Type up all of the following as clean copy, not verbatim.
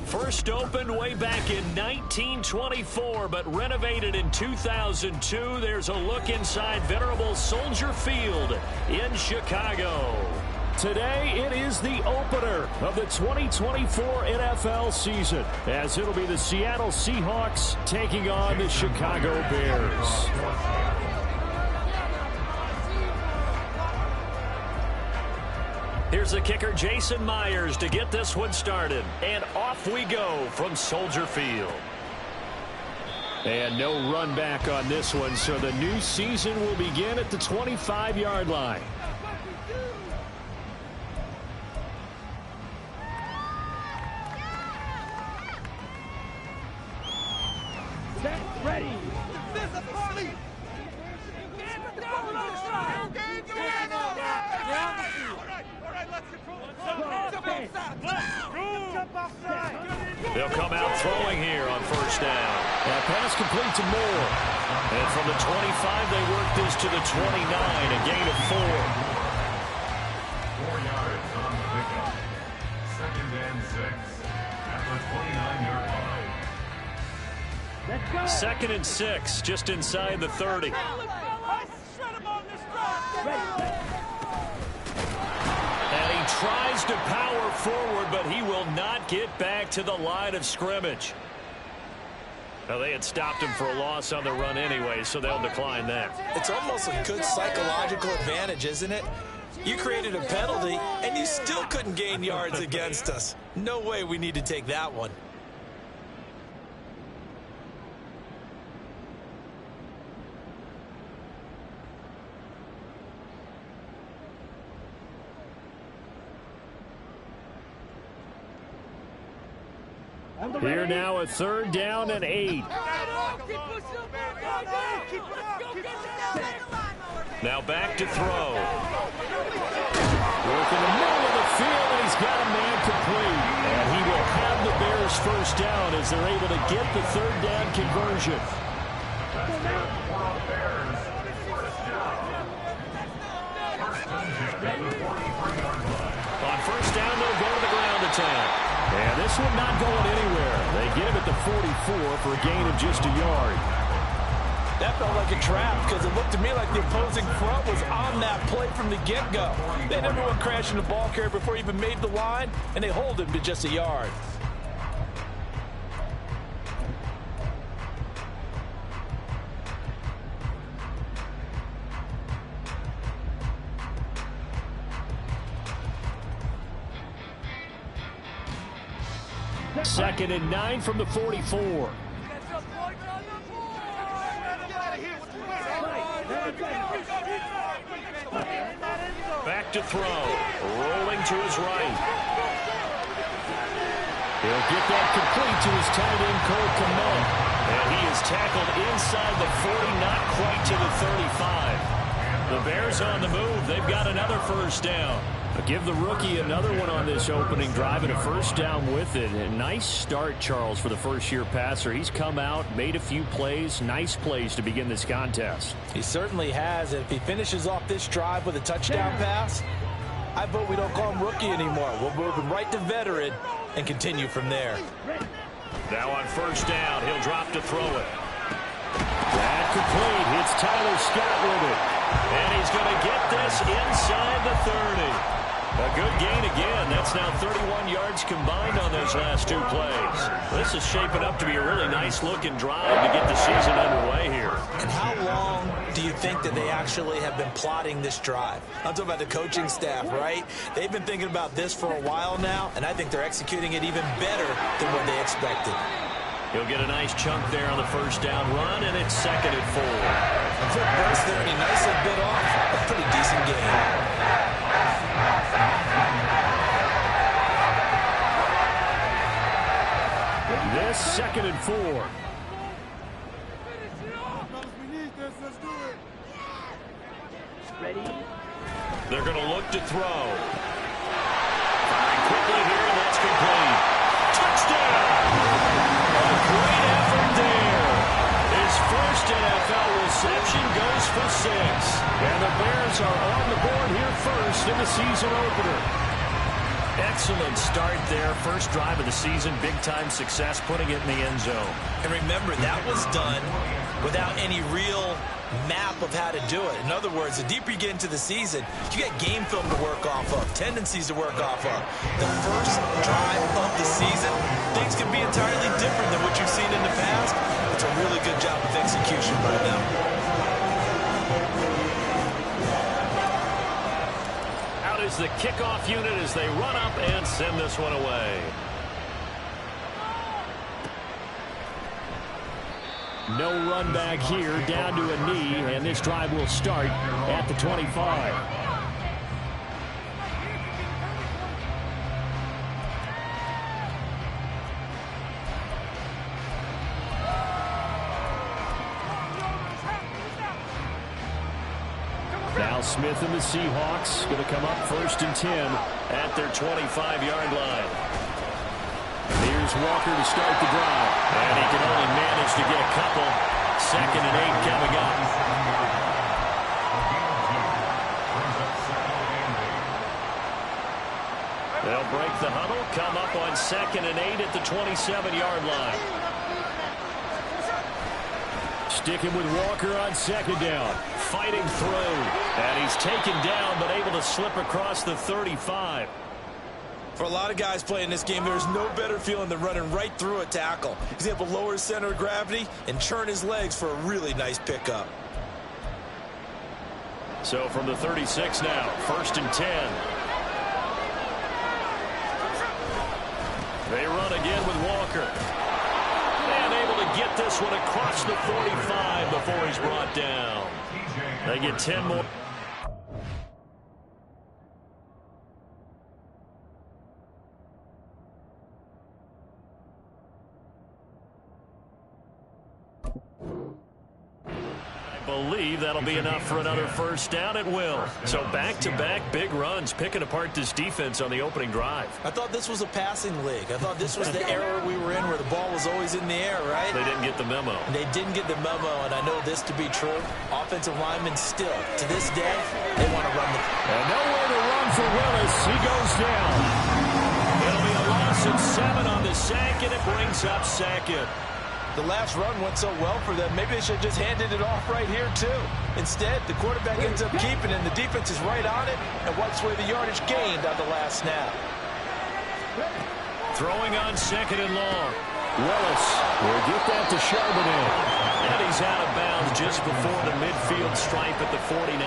First opened way back in 1924, but renovated in 2002. There's a look inside venerable Soldier Field in Chicago. Today, it is the opener of the 2024 NFL season, as it'll be the Seattle Seahawks taking on the Chicago Bears. Here's the kicker, Jason Myers, to get this one started. And off we go from Soldier Field. And no run back on this one, so the new season will begin at the 25-yard line. Set, ready. They'll come out throwing here on first down. That pass complete to Moore. And from the 25, they work this to the 29, a gain of 4. 4 yards on the pickup. 2nd and 6 at the 29-yard line. Let's go. 2nd and 6, just inside the 30. And he tries to power forward, but he will not get back to the line of scrimmage. Now, they had stopped him for a loss on the run anyway, so they'll decline that. It's almost a good psychological advantage, isn't it? You created a penalty, and you still couldn't gain yards against us. No way we need to take that one. Here now, a 3rd down and 8. Now back to throw. Working the middle of the field, and he's got a man complete. And he will have the Bears first down as they're able to get the 3rd down conversion. On first down, they'll go to the ground attack. And this one not going anywhere. They get him at the 44 for a gain of just a yard. That felt like a trap because it looked to me like the opposing front was on that play from the get-go. They had everyone crashing the ball carrier before he even made the line, and they hold him to just a yard. Second and 9 from the 44. Back to throw. Rolling to his right. He'll get that complete to his tight end, Cole Kmet. And he is tackled inside the 40, not quite to the 35. The Bears on the move. They've got another first down. Give the rookie another one on this opening drive and a first down with it. A nice start, Charles, for the first-year passer. He's come out, made a few plays, nice plays to begin this contest. He certainly has. And if he finishes off this drive with a touchdown pass, I vote we don't call him rookie anymore. We'll move him right to veteran and continue from there. Now on first down, he'll drop to throw it. That complete. Hits Tyler Scott with it. And he's going to get this inside the 30. A good gain again. That's now 31 yards combined on those last 2 plays. This is shaping up to be a really nice-looking drive to get the season underway here. And how long do you think that they actually have been plotting this drive? I'm talking about the coaching staff, right? They've been thinking about this for a while now, and I think they're executing it even better than what they expected. He'll get a nice chunk there on the first down run, and it's 2nd and 4. A quick burst there, and he nicely bit off a pretty decent game. This 2nd and 4. Ready. They're going to look to throw. Firing quickly here, and that's complete. Touchdown! A great effort there. His first NFL reception goes for 6. And the Bears are on the board here first in the season opener. Excellent start there. First drive of the season. Big-time success putting it in the end zone. And remember, that was done without any real map of how to do it. In other words, the deeper you get into the season, you get game film to work off of, tendencies to work off of. The first drive of the season, things can be entirely different than what you've seen in the past. It's a really good job of execution by them. Out is the kickoff unit as they run up and send this one away. No run back here, down to a knee, and this drive will start at the 25. Now Smith and the Seahawks going to come up 1st and 10 at their 25-yard line. Here's Walker to start the drive. And he can only manage to get a couple. 2nd and 8 coming up. They'll break the huddle, come up on 2nd and 8 at the 27-yard line. Sticking with Walker on 2nd down. Fighting through. And he's taken down, but able to slip across the 35. For a lot of guys playing this game, there's no better feeling than running right through a tackle. He's able to lower his center of gravity and churn his legs for a really nice pickup. So from the 36 now, 1st and 10. They run again with Walker. And able to get this one across the 45 before he's brought down. They get 10 more. Believe that'll be enough for another 1st down. It will. So back-to-back big runs, picking apart this defense on the opening drive. I thought this was a passing league. I thought this was the era we were in where the ball was always in the air, right? They didn't get the memo. They didn't get the memo, and I know this to be true. Offensive linemen still, to this day, they want to run the... And nowhere to run for Willis. He goes down. It'll be a loss of 7 on the sack, and it brings up 2nd. The last run went so well for them. Maybe they should have just handed it off right here, too. Instead, the quarterback ends up keeping it, and the defense is right on it and wipes away the yardage gained on the last snap. Throwing on 2nd and long. Willis will get that to Charbonnet. And he's out of bounds just before the midfield stripe at the 49.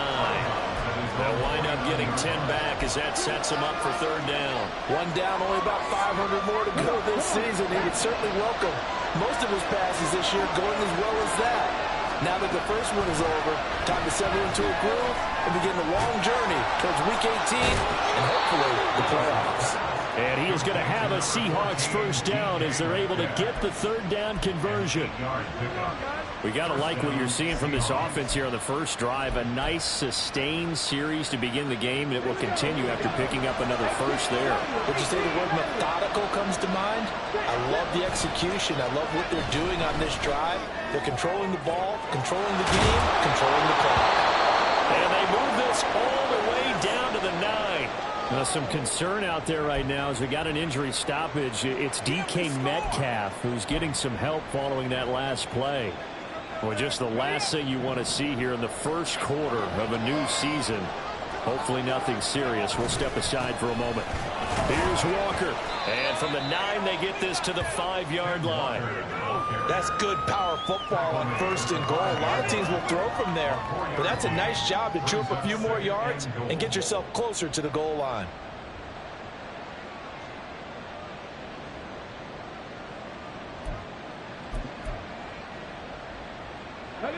They'll wind up getting 10 back as that sets him up for 3rd down. 1 down, only about 500 more to go this season. He would certainly welcome most of his passes this year going as well as that. Now that the first one is over, time to settle into a groove and begin the long journey towards Week 18 and hopefully the playoffs. And he is going to have a Seahawks 1st down as they're able to get the 3rd down conversion. We got to like what you're seeing from this offense here on the first drive. A nice sustained series to begin the game that will continue after picking up another 1st there. Would you say the word methodical comes to mind? I love the execution. I love what they're doing on this drive. They're controlling the ball, controlling the game, controlling the clock. And they move this all the way down to the 9. Now, some concern out there right now as we got an injury stoppage. It's DK Metcalf who's getting some help following that last play. Well, just the last thing you want to see here in the first quarter of a new season. Hopefully nothing serious. We'll step aside for a moment. Here's Walker. And from the 9, they get this to the 5-yard line. That's good power football on 1st and goal. A lot of teams will throw from there. But that's a nice job to chew up a few more yards and get yourself closer to the goal line.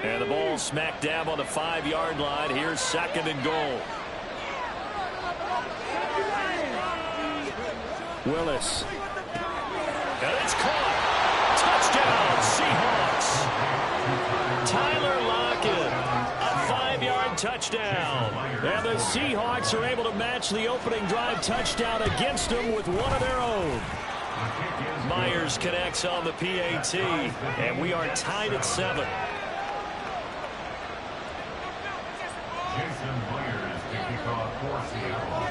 And the ball smack dab on the 5-yard line. Here's 2nd and goal. Willis. And it's caught. Touchdown, Seahawks. Tyler Lockett. A 5-yard touchdown. And the Seahawks are able to match the opening drive touchdown against them with one of their own. Myers connects on the PAT. And we are tied at 7. Jason Myers to kick off for Seattle.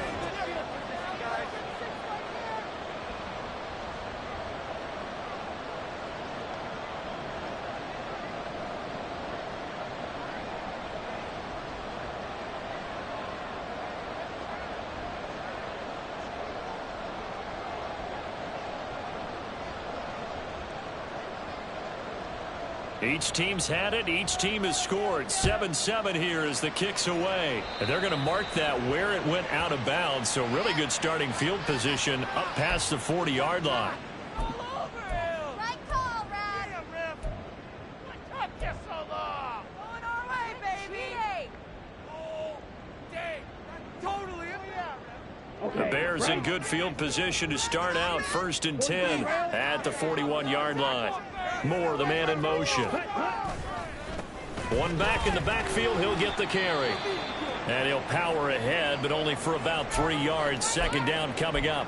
Each team's had it. Each team has scored. 7-7 here as the kick's away. And they're going to mark that where it went out of bounds. So really good starting field position up past the 40-yard line. Right call, Rad. What took you so long? Going our way, baby. Oh, dang. Totally. The Bears in good field position to start out 1st and 10 at the 41-yard line. Moore, the man in motion. One back in the backfield, he'll get the carry. And he'll power ahead, but only for about 3 yards. 2nd down coming up.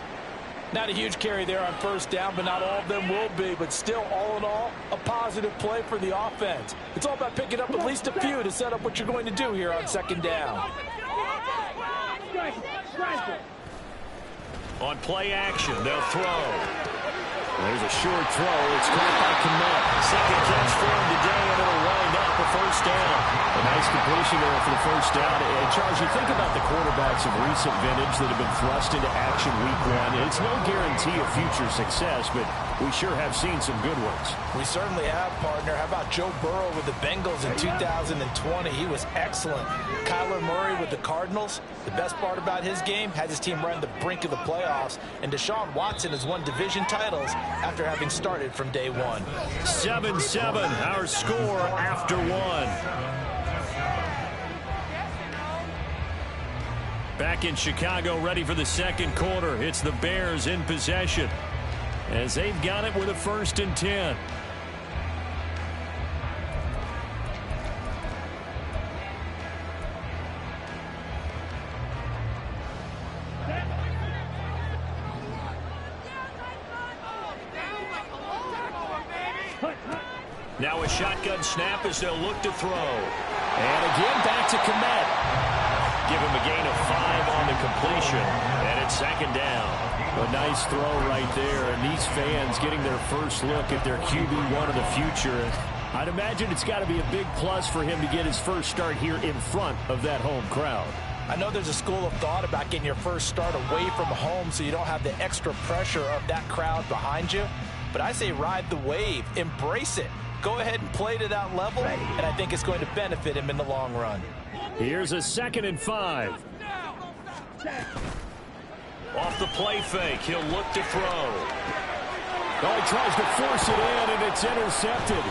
Not a huge carry there on 1st down, but not all of them will be. But still, all in all, a positive play for the offense. It's all about picking up at least a few to set up what you're going to do here on 2nd down. On play action, they'll throw. There's a short throw. It's caught by Kmet. 2nd catch for him today, and it'll wind up a 1st down. A nice completion there for the 1st down. And Charles, you think about the quarterbacks of recent vintage that have been thrust into action week 1. It's no guarantee of future success, but we sure have seen some good ones. We certainly have, partner. How about Joe Burrow with the Bengals in 2020? He was excellent. Kyler Murray with the Cardinals. The best part about his game, has his team run the brink of the playoffs. And Deshaun Watson has won division titles after having started from day 1. 7-7, our score after 1. Back in Chicago, ready for the 2nd quarter. It's the Bears in possession as they've got it with a 1st and 10. Now a shotgun snap as they'll look to throw. And again back to Kmet. Give him a gain of 5 on the completion. And it's 2nd down. A nice throw right there. And these fans getting their first look at their QB1 of the future. I'd imagine it's got to be a big plus for him to get his first start here in front of that home crowd. I know there's a school of thought about getting your first start away from home so you don't have the extra pressure of that crowd behind you. But I say ride the wave. Embrace it. Go ahead and play to that level, and I think it's going to benefit him in the long run. Here's a 2nd and 5. Off the play fake, he'll look to throw. Oh, he tries to force it in, and it's intercepted.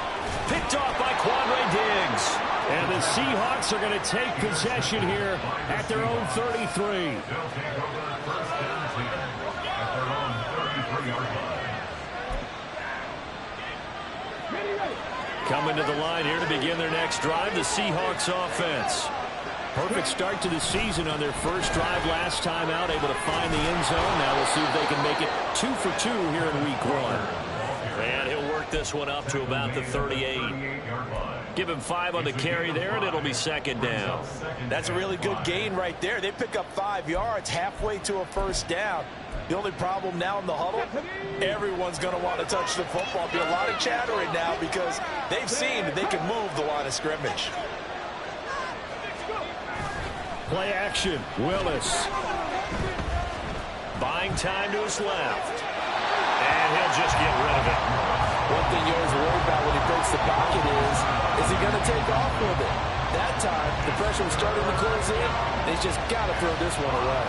Picked off by Quandre Diggs. And the Seahawks are going to take possession here at their own 33. They'll take over 1st and 10 at their own 33-yard line. Coming to the line here to begin their next drive, the Seahawks offense. Perfect start to the season on their first drive last time out, able to find the end zone. Now we'll see if they can make it 2 for 2 here in week 1. And he'll work this one up to about the 38. Give him 5 on the carry there, and it'll be 2nd down. That's a really good gain right there. They pick up 5 yards halfway to a 1st down. The only problem now in the huddle, everyone's going to want to touch the football. Be a lot of chattering now because they've seen that they can move the line of scrimmage. Play action, Willis. Buying time to his left. And he'll just get rid of it. One thing you always worry about when he breaks the pocket is he going to take off with it? That time, the pressure was starting to close in. They just got to throw this one away.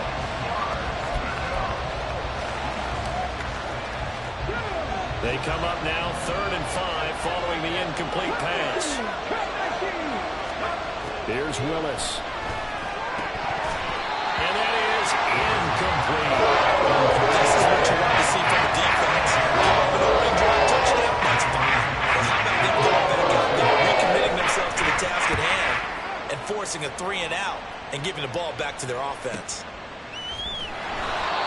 They come up now 3rd and 5 following the incomplete pass. Here's Willis. And that is incomplete. This is what you want to see from the defense. Give up an opening drive touchdown, that's fine. But how about them going back out there, recommitting themselves to the task at hand and forcing a 3 and out and giving the ball back to their offense.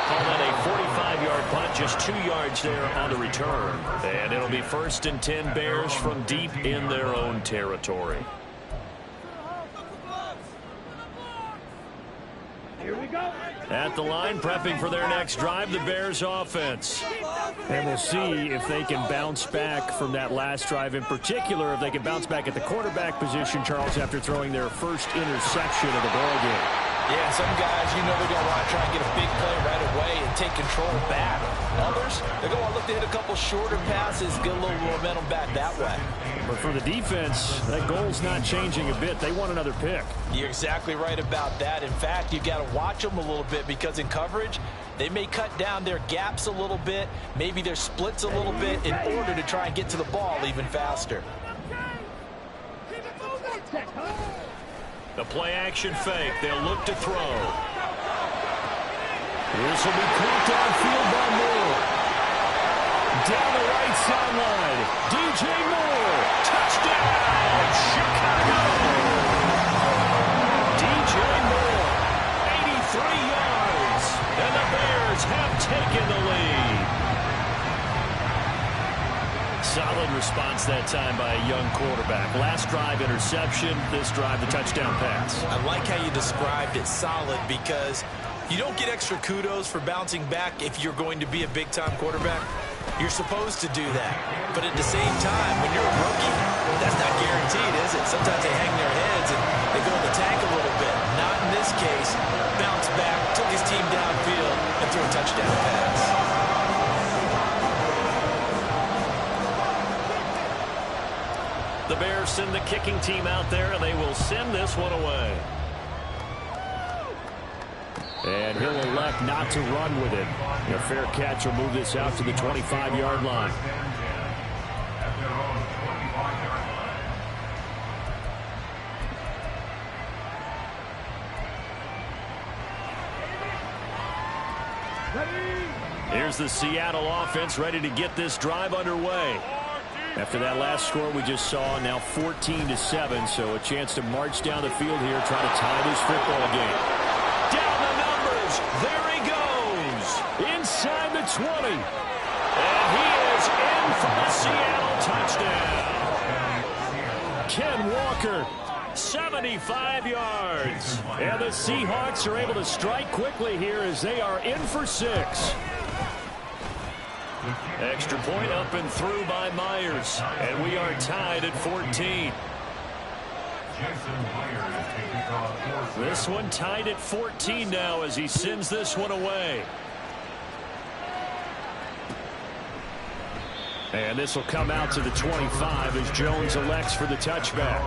Call that a 45-yard punt, just 2 yards there on the return. And it'll be 1st and 10 Bears from deep in their own territory. Here we go. At the line, prepping for their next drive, the Bears offense. And we'll see if they can bounce back from that last drive. In particular, if they can bounce back at the quarterback position, Charles, after throwing their first interception of the ballgame. Yeah, some guys, you know they're going to want to try and get a big play right away and take control back. Others, they're going to look to hit a couple shorter passes, get a little momentum back that way. But for the defense, that goal's not changing a bit. They want another pick. You're exactly right about that. In fact, you got to watch them a little bit because in coverage, they may cut down their gaps a little bit, maybe their splits a little bit in order to try and get to the ball even faster. The play action fake. They'll look to throw. This will be caught downfield by Moore. Down the right sideline. DJ Moore. Touchdown, Chicago. DJ Moore, 83 yards. And the Bears have taken the lead. Solid response that time by a young quarterback. Last drive, interception. This drive, the touchdown pass. I like how you described it, solid, because you don't get extra kudos for bouncing back if you're going to be a big-time quarterback. You're supposed to do that. But at the same time, when you're a rookie, that's not guaranteed, is it? Sometimes they hang their heads and they go in the tank a little bit. Not in this case. Bounce back, took his team downfield, and threw a touchdown pass. The Bears send the kicking team out there, and they will send this one away. And he'll elect not to run with it. A fair catch will move this out to the 25-yard line. Here's the Seattle offense ready to get this drive underway. After that last score we just saw, now 14-7, so a chance to march down the field here, try to tie this football game. Down the numbers. There he goes. Inside the 20. And he is in for the Seattle touchdown. Ken Walker, 75 yards. And the Seahawks are able to strike quickly here as they are in for 6. Extra point up and through by Myers. And we are tied at 14. This one tied at 14 now as he sends this one away. And this will come out to the 25 as Jones elects for the touchback.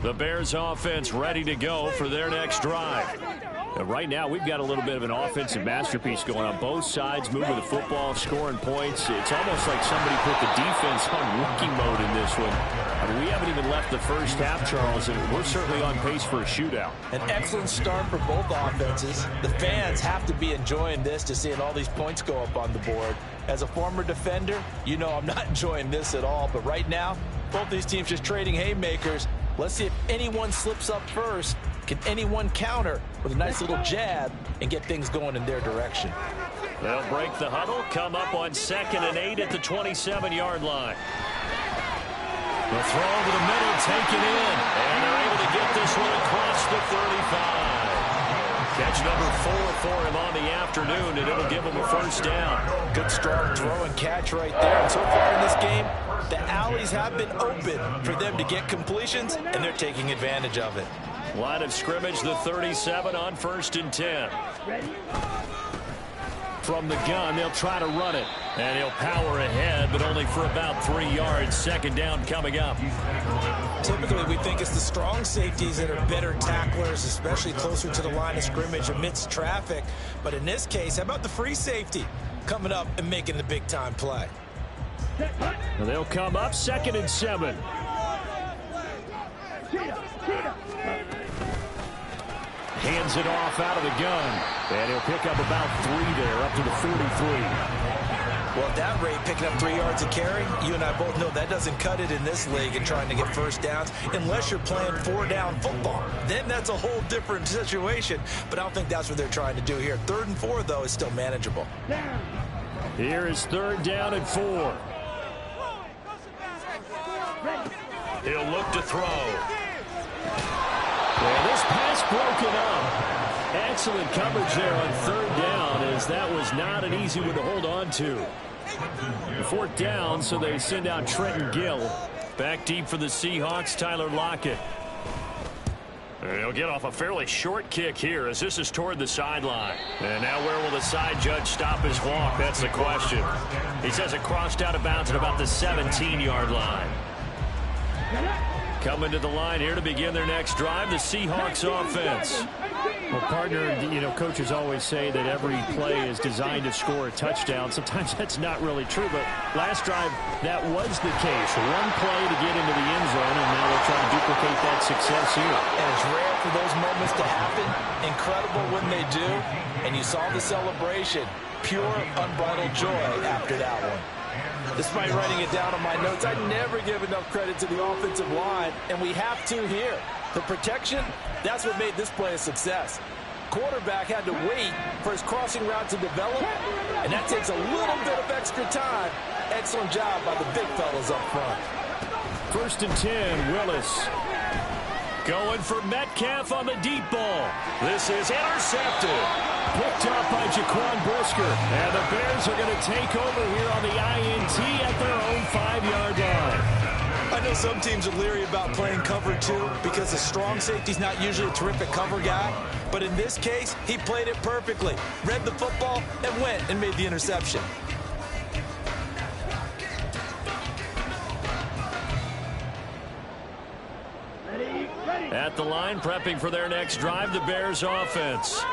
The Bears offense ready to go for their next drive. And right now we've got a little bit of an offensive masterpiece going on. Both sides moving the football, scoring points. It's almost like somebody put the defense on rookie mode in this one. I mean, we haven't even left the first half, Charles, and we're certainly on pace for a shootout. An excellent start for both offenses. The fans have to be enjoying this to seeing all these points go up on the board. As a former defender, you know I'm not enjoying this at all. But right now, both these teams just trading haymakers. Let's see if anyone slips up first. Can anyone counter with a nice little jab and get things going in their direction? They'll break the huddle, come up on 2nd and 8 at the 27-yard line. The throw over the middle, taken in, and they're able to get this one across the 35. Catch number 4 for him on the afternoon, and it'll give him a first down. Good strong throw and catch right there. And so far in this game, the alleys have been open for them to get completions, and they're taking advantage of it. Line of scrimmage, the 37 on 1st and 10. From the gun, they'll try to run it. And he'll power ahead, but only for about 3 yards. 2nd down coming up. Typically, we think it's the strong safeties that are better tacklers, especially closer to the line of scrimmage amidst traffic. But in this case, how about the free safety coming up and making the big-time play? Well, they'll come up 2nd and 7. Hands it off out of the gun. And he'll pick up about 3 there, up to the 43. Well, at that rate, picking up 3 yards a carry, you and I both know that doesn't cut it in this league and trying to get first downs unless you're playing 4-down football. Then that's a whole different situation, but I don't think that's what they're trying to do here. 3rd and 4, though, is still manageable. Here is 3rd down and 4. He'll look to throw. Well, this pass broken up. Excellent coverage there on 3rd down, as that was not an easy one to hold on to. 4th down, so they send out Trenton Gill. Back deep for the Seahawks, Tyler Lockett. He'll get off a fairly short kick here as this is toward the sideline. And now where will the side judge stop his walk? That's the question. He says it crossed out of bounds at about the 17-yard line. Coming to the line here to begin their next drive, the Seahawks offense. Well, partner, you know, coaches always say that every play is designed to score a touchdown. Sometimes that's not really true, but last drive, that was the case. One play to get into the end zone, and now they'll try to duplicate that success here. And it's rare for those moments to happen. Incredible when they do. And you saw the celebration. Pure, unbridled joy after that one. Despite writing it down on my notes, I never give enough credit to the offensive line, and we have to here. The protection, that's what made this play a success. Quarterback had to wait for his crossing route to develop, and that takes a little bit of extra time. Excellent job by the big fellas up front. 1st and 10, Willis. Going for Metcalf on the deep ball. This is intercepted. Picked up by Jaquan Brisker. And the Bears are going to take over here on the INT at their own 5-yard line. I know some teams are leery about playing cover 2 because the strong safety's not usually a terrific cover guy. But in this case, he played it perfectly. Read the football and went and made the interception. At the line, prepping for their next drive, the Bears offense.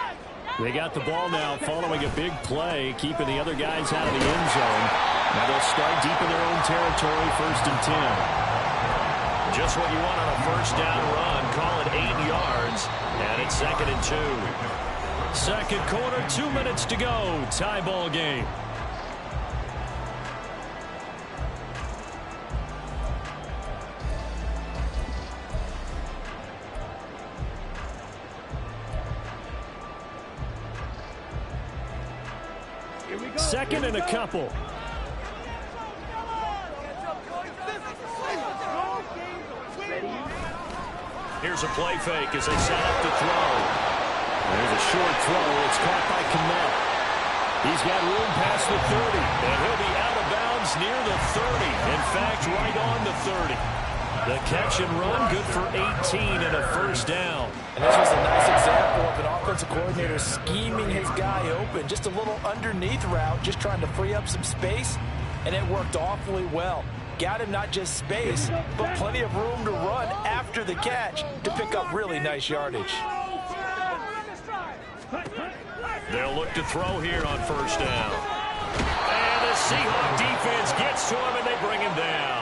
They got the ball now following a big play, keeping the other guys out of the end zone. Now they'll start deep in their own territory, 1st and 10. Just what you want on a first down run. Call it 8 yards, and it's 2nd and 2. Second quarter, 2 minutes to go. Tie ball game. Second and a couple. Here's a play fake as they set up to throw. There's a short throw. It's caught by Kmet. He's got room past the 30, and he'll be out of bounds near the 30. In fact, right on the 30. The catch and run, good for 18 and a first down. And this was a nice example of an offensive coordinator scheming his guy open. Just a little underneath route, just trying to free up some space, and it worked awfully well. Got him not just space, but plenty of room to run after the catch to pick up really nice yardage. They'll look to throw here on first down. And the Seahawks defense gets to him, and they bring him down.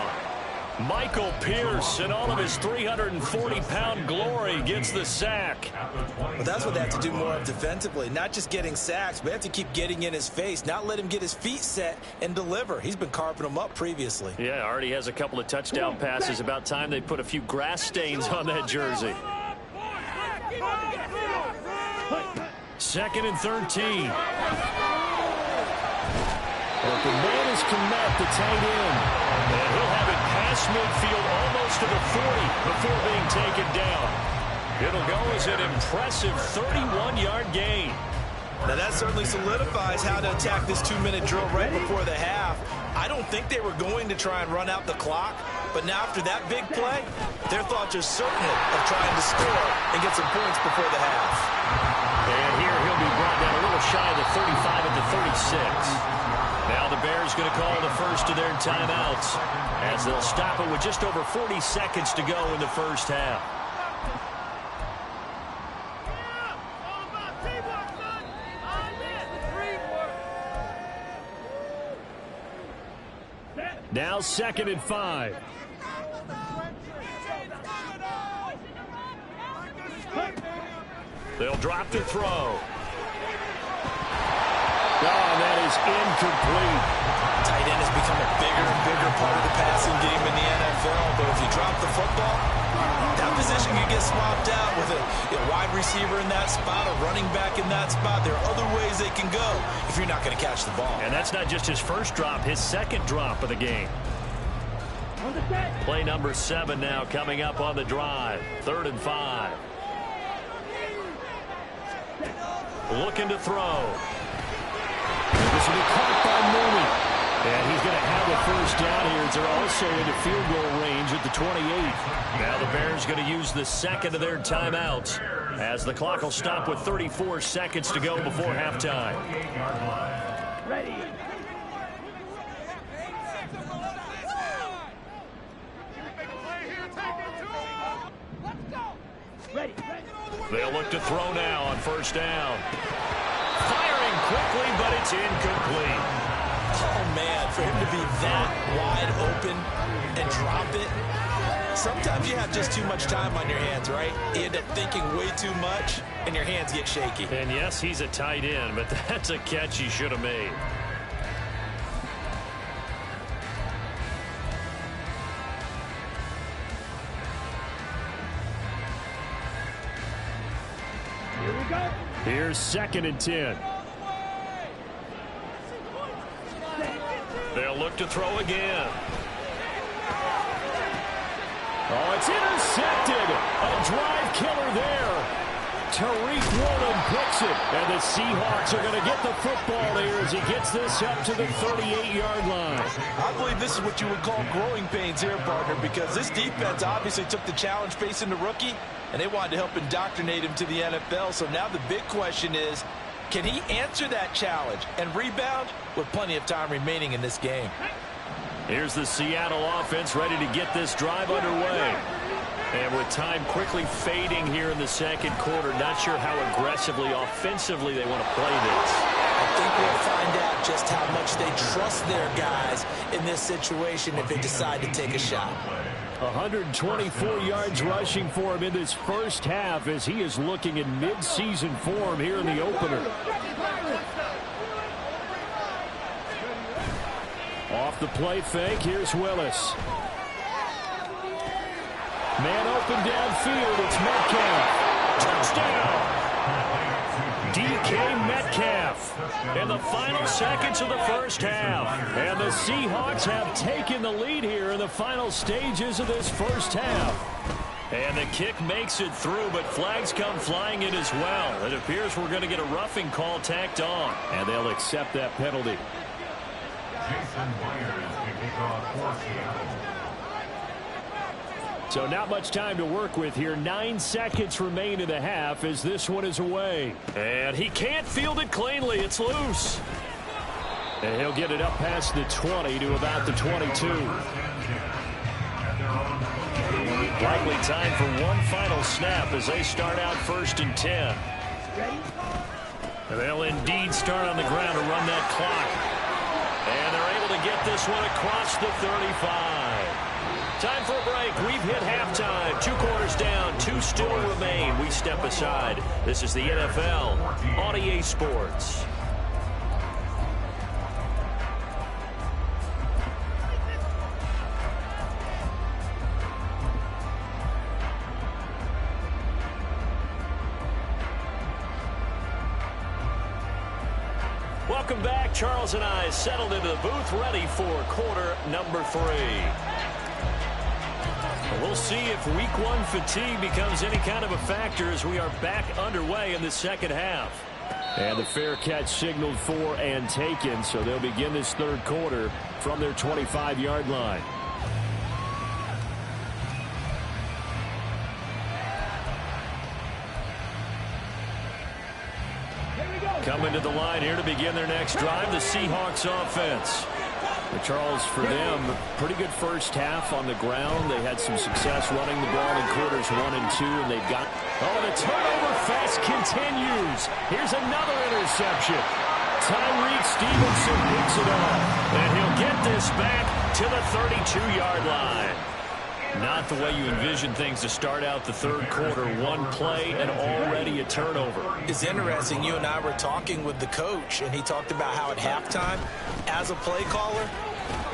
Michael Pierce, in all of his 340-pound glory, gets the sack. Well, that's what they have to do more of defensively. Not just getting sacks, but they have to keep getting in his face, not let him get his feet set and deliver. He's been carving them up previously. Yeah, already has a couple of touchdown passes. About time they put a few grass stains on that jersey. 2nd and 13. But the man is Kmet, the tight end. And he'll have it past midfield almost to the 40 before being taken down. It'll go as an impressive 31-yard gain. Now that certainly solidifies how to attack this 2-minute drill right before the half. I don't think they were going to try and run out the clock, but now after that big play, their thoughts are certainly of trying to score and get some points before the half. And here he'll be brought down a little shy of the 35 at the 36. Now the Bears going to call the first of their timeouts as they'll stop it with just over 40 seconds to go in the first half. Now 2nd and 5. They'll drop to throw. Oh, that is incomplete. Tight end has become a bigger and bigger part of the passing game in the NFL, but if you drop the football, that position can get swapped out with a wide receiver in that spot, a running back in that spot. There are other ways they can go if you're not going to catch the ball. And that's not just his first drop, his second drop of the game. Play number 7 now coming up on the drive. 3rd and 5. Looking to throw. This will be caught by Mooney. And he's going to have a first down here. They're also into field goal range at the 28. Now the Bears going to use the second of their timeouts as the clock will stop with 34 seconds to go before halftime. Ready. Ready. They'll look to throw now on first down. Firing quickly, but it's incomplete. Oh, man, for him to be that wide open and drop it. Sometimes you have just too much time on your hands, right? You end up thinking way too much, and your hands get shaky. And yes, he's a tight end, but that's a catch he should have made. Here we go. Here's 2nd and 10. They'll look to throw again. Oh, it's intercepted. A drive killer there. Tariq Woolen picks it. And the Seahawks are going to get the football here as he gets this up to the 38-yard line. I believe this is what you would call growing pains here, partner, because this defense obviously took the challenge facing the rookie, and they wanted to help indoctrinate him to the NFL. So now the big question is, can he answer that challenge and rebound with plenty of time remaining in this game? Here's the Seattle offense ready to get this drive underway. And with time quickly fading here in the second quarter, not sure how aggressively, offensively they want to play this. I think we'll find out just how much they trust their guys in this situation if they decide to take a shot. 124 yards rushing for him in this first half as he is looking in mid-season form here in the opener. Off the play fake, here's Willis. Man open downfield, it's Metcalf. Touchdown! DK Metcalf in the final seconds of the first half. And the Seahawks have taken the lead here in the final stages of this first half. And the kick makes it through, but flags come flying in as well. It appears we're going to get a roughing call tacked on. And they'll accept that penalty. Jason Myers to kick off for Seattle. So not much time to work with here. 9 seconds remain in the half as this one is away. And he can't field it cleanly. It's loose. And he'll get it up past the 20 to about the 22. Likely time for one final snap as they start out 1st and 10. And they'll indeed start on the ground to run that clock. And they're able to get this one across the 35. Time for a break. We've hit halftime. 2 quarters down. 2 still remain. We step aside. This is the NFL on EA Sports. Welcome back. Charles and I settled into the booth ready for quarter number 3. We'll see if week 1 fatigue becomes any kind of a factor as we are back underway in the second half. And the fair catch signaled for and taken, so they'll begin this third quarter from their 25-yard line. Coming to the line here to begin their next drive, the Seahawks offense. Charles, for them, pretty good first half on the ground. They had some success running the ball in quarters 1 and 2, and they've got... Oh, the turnover fest continues. Here's another interception. Tyreek Stevenson picks it up, and he'll get this back to the 32-yard line. Not the way you envision things to start out the third quarter. One play and already a turnover. It's interesting. You and I were talking with the coach, and he talked about how at halftime, as a play caller,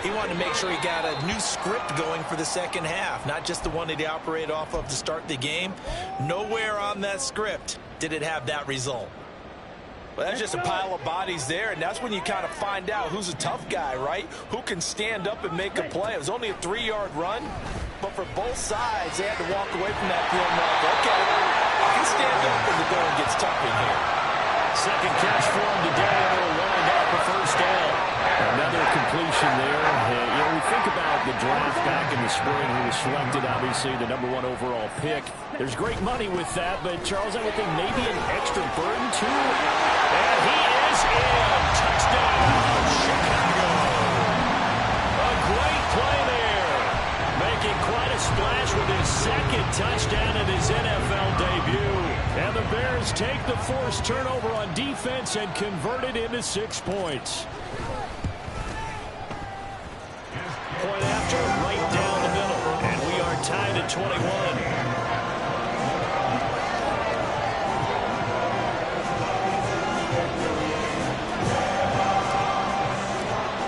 he wanted to make sure he got a new script going for the second half, not just the one that he operated off of to start the game. Nowhere on that script did it have that result. Well, that's just a pile of bodies there, and that's when you kind of find out who's a tough guy, right? Who can stand up and make a play. It was only a 3-yard run, but for both sides, they had to walk away from that feeling like, okay, I can stand up when the going gets tough in here. Second catch for him today, and it'll wind up a first down. Another completion there. We think about the draft back in the spring. He was selected, obviously, the #1 overall pick. There's great money with that, but, Charles, I would think maybe an extra burden, too. And he is in. Touchdown, Chicago. A great play there. Making quite a splash with his second touchdown in his NFL debut. And the Bears take the forced turnover on defense and convert it into 6 points. Point after, right down the middle. And we are tied at 21.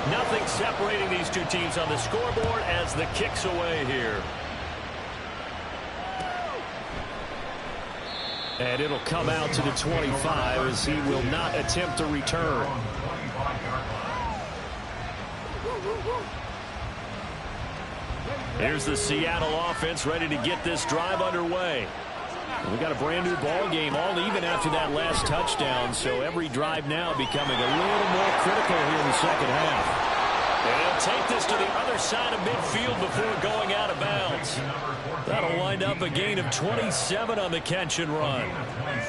Nothing separating these two teams on the scoreboard as the kick's away here. And it'll come out to the 25 as he will not attempt to return. Here's the Seattle offense ready to get this drive underway. We got a brand new ball game, all even after that last touchdown, so every drive now becoming a little more critical here in the second half. And he'll take this to the other side of midfield before going out of bounds. That'll wind up a gain of 27 on the catch and run.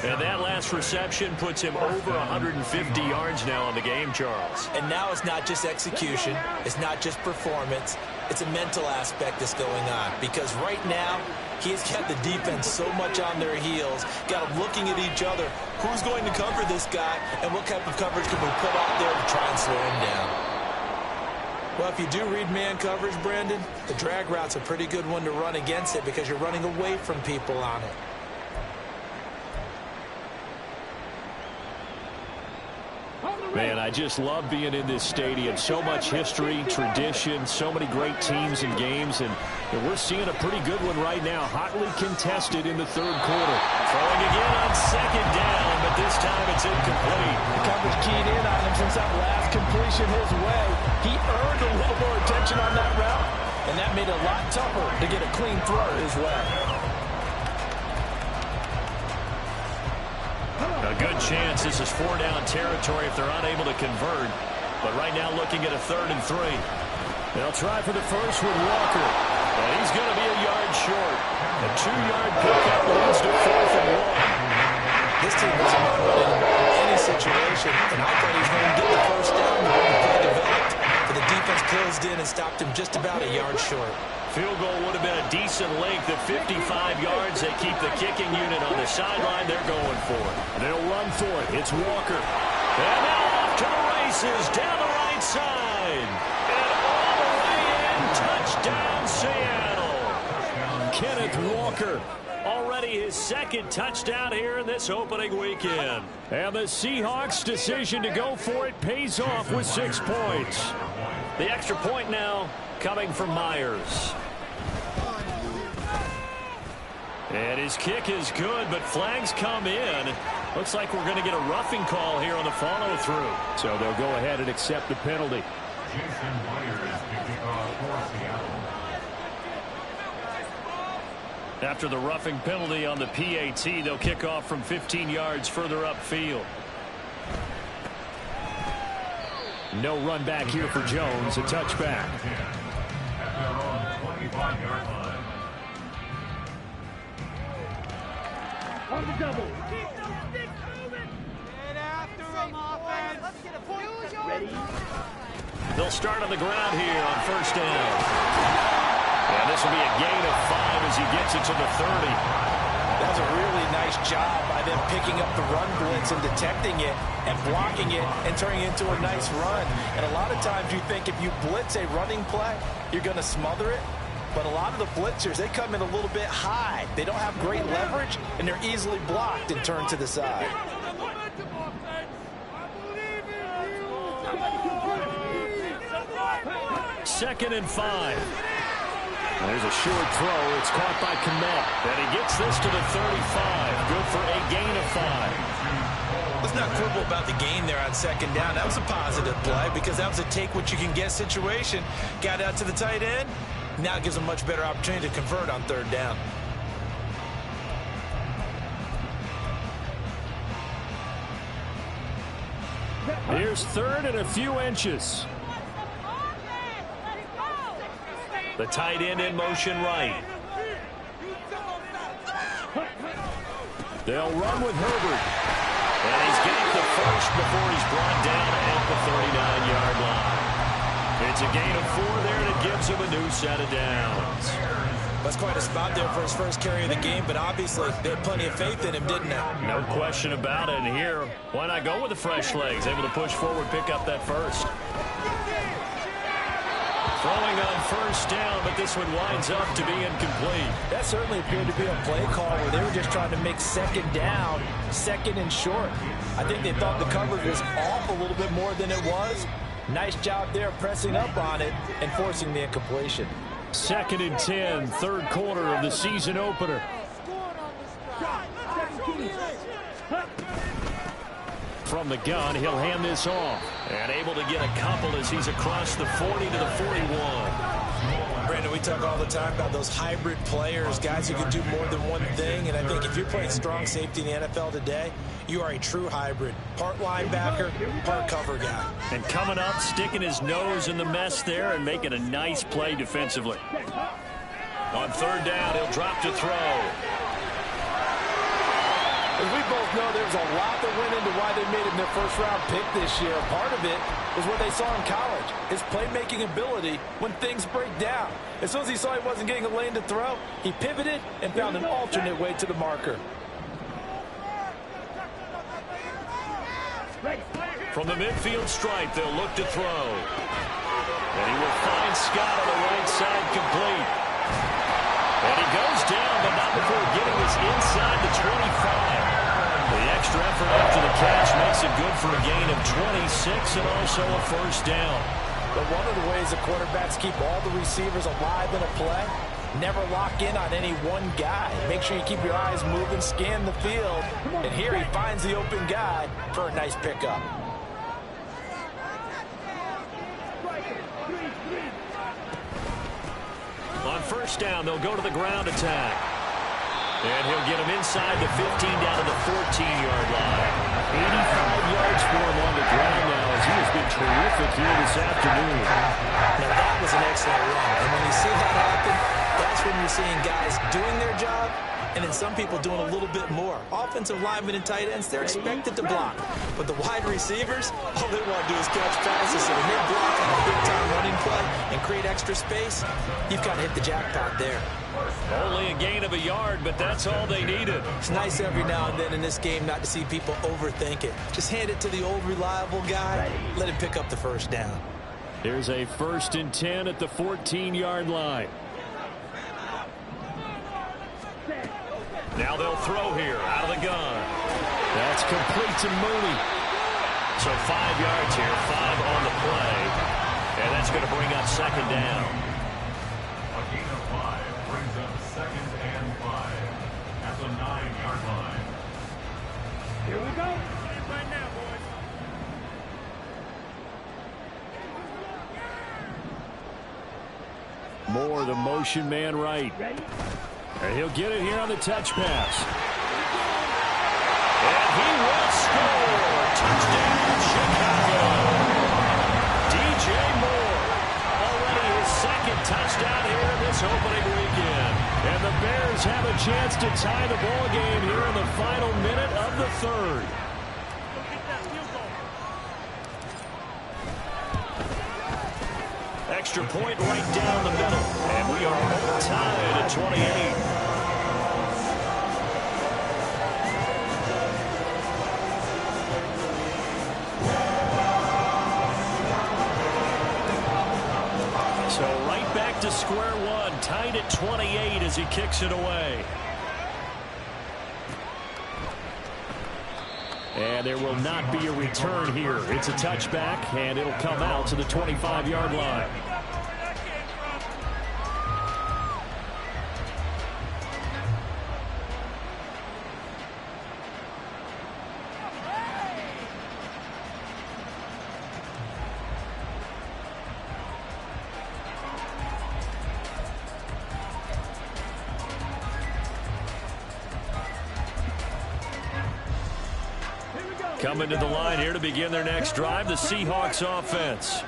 And that last reception puts him over 150 yards now on the game, Charles. And now it's not just execution. It's not just performance. It's a mental aspect that's going on. Because right now, he's got the defense so much on their heels, got them looking at each other. Who's going to cover this guy, and what type of coverage can we put out there to try and slow him down? Well, if you do read man coverage, Brandon, the drag route's a pretty good one to run against it because you're running away from people on it. Man, I just love being in this stadium. So much history, tradition, so many great teams and games, and we're seeing a pretty good one right now, hotly contested in the third quarter. Throwing again on second down, but this time it's incomplete. Coverage keyed in on him since that last completion his way. He earned a little more attention on that route, and that made it a lot tougher to get a clean throw his way. A good chance this is 4-down territory if they're unable to convert. But right now looking at a 3rd and 3. They'll try for the first with Walker. And he's going to be a yard short. A 2-yard pickup leads to 4th and 1. This team was about running in any situation, and I thought he was going to get the first down. The way the play developed, but the defense closed in and stopped him just about a yard short. Field goal would have been a decent length of 55 yards. They keep the kicking unit on the sideline. They're going for it. They'll run for it. It's Walker. And now off to the races down the right side. And all the way in. Touchdown, Seattle. Kenneth Walker. Already his 2nd touchdown here in this opening weekend. And the Seahawks' decision to go for it pays off with 6 points. The extra point now coming from Myers. And his kick is good, but flags come in. Looks like we're going to get a roughing call here on the follow-through. So they'll go ahead and accept the penalty. Jason Myers to kick off for Seattle. After the roughing penalty on the PAT, they'll kick off from 15 yards further upfield. No run back here for Jones. A touchback. At their own 25-yard line. On the double. Keep those sticks moving. Get after him, offense. Let's get a point. Ready? They'll start on the ground here on 1st down. And this will be a gain of 5 as he gets it to the 30. That was a really nice job by them picking up the run blitz and detecting it and blocking it and turning it into a nice run. And a lot of times you think if you blitz a running play, you're going to smother it. But a lot of the blitzers, they come in a little bit high. They don't have great leverage, and they're easily blocked and turned to the side. 2nd and 5. There's a short throw. It's caught by Kmet. And he gets this to the 35. Good for a gain of 5. Let's not quibble about the gain there on 2nd down. That was a positive play because that was a take-what-you-can-get situation. Got out to the tight end. Now it gives them a much better opportunity to convert on 3rd down. Here's third and a few inches. The tight end in motion right. They'll run with Herbert. And he's got the first before he's brought down at the 39-yard line. It's a gain of 4 there, and it gives him a new set of downs. That's quite a spot there for his first carry of the game, but obviously they had plenty of faith in him, didn't they? No question about it. And here, why not go with the fresh legs? Able to push forward, pick up that first. Throwing on first down, but this one winds up to be incomplete. That certainly appeared to be a play call where they were just trying to make second down, second and short. I think they thought the coverage was off a little bit more than it was. Nice job there pressing up on it and forcing the incompletion. 2nd and 10, third quarter of the season opener. From the gun, he'll hand this off. And able to get a couple as he's across the 40 to the 41. Brandon, we talk all the time about those hybrid players, guys who can do more than one thing. And I think if you're playing strong safety in the NFL today, you are a true hybrid. Part linebacker, part cover guy. And coming up, sticking his nose in the mess there and making a nice play defensively. On third down, he'll drop to throw. As we both know, there's a lot that went into why they made him their first-round pick this year. Part of it was what they saw in college, his playmaking ability when things break down. As soon as he saw he wasn't getting a lane to throw, he pivoted and found an alternate way to the marker. From the midfield stripe, they'll look to throw. And he will find Scott on the right side, complete. And he goes down, but not before getting this inside the 25. The extra effort after the catch makes it good for a gain of 26 and also a first down. But one of the ways the quarterbacks keep all the receivers alive in a play, never lock in on any one guy. Make sure you keep your eyes moving, scan the field. And here he finds the open guy for a nice pickup. On first down, they'll go to the ground attack. And he'll get him inside the 15 down to the 14-yard line. 85 yards for him on the ground now as he has been terrific here this afternoon. Now that was an excellent run. And when you see that happen, that's when you're seeing guys doing their job and then some people doing a little bit more. Offensive linemen and tight ends, they're expected to block. But the wide receivers, all they want to do is catch passes. So when they block on a big-time running play and create extra space, you've got to hit the jackpot there. Only a gain of a yard, but that's all they needed. It's nice every now and then in this game not to see people overthink it. Just hand it to the old reliable guy. Let him pick up the first down. There's a 1st and 10 at the 14-yard line. Now they'll throw here out of the gun. That's complete to Mooney. So 5 yards here, 5 on the play. And that's going to bring up second down. A gain of 5 brings up 2nd and 5 at the 9-yard line. Here we go. Right now, boys. Moore, the motion man right. Ready? And he'll get it here on the touch pass. And he will score. Touchdown, Chicago. DJ Moore. Already his 2nd touchdown here in this opening weekend. And the Bears have a chance to tie the ball game here in the final minute of the 3rd. Extra point right down the middle. And we are all tied at 28. So right back to square one, tied at 28 as he kicks it away. And there will not be a return here. It's a touchback, and it'll come out to the 25-yard line. Coming to the line here to begin their next drive, the Seahawks offense.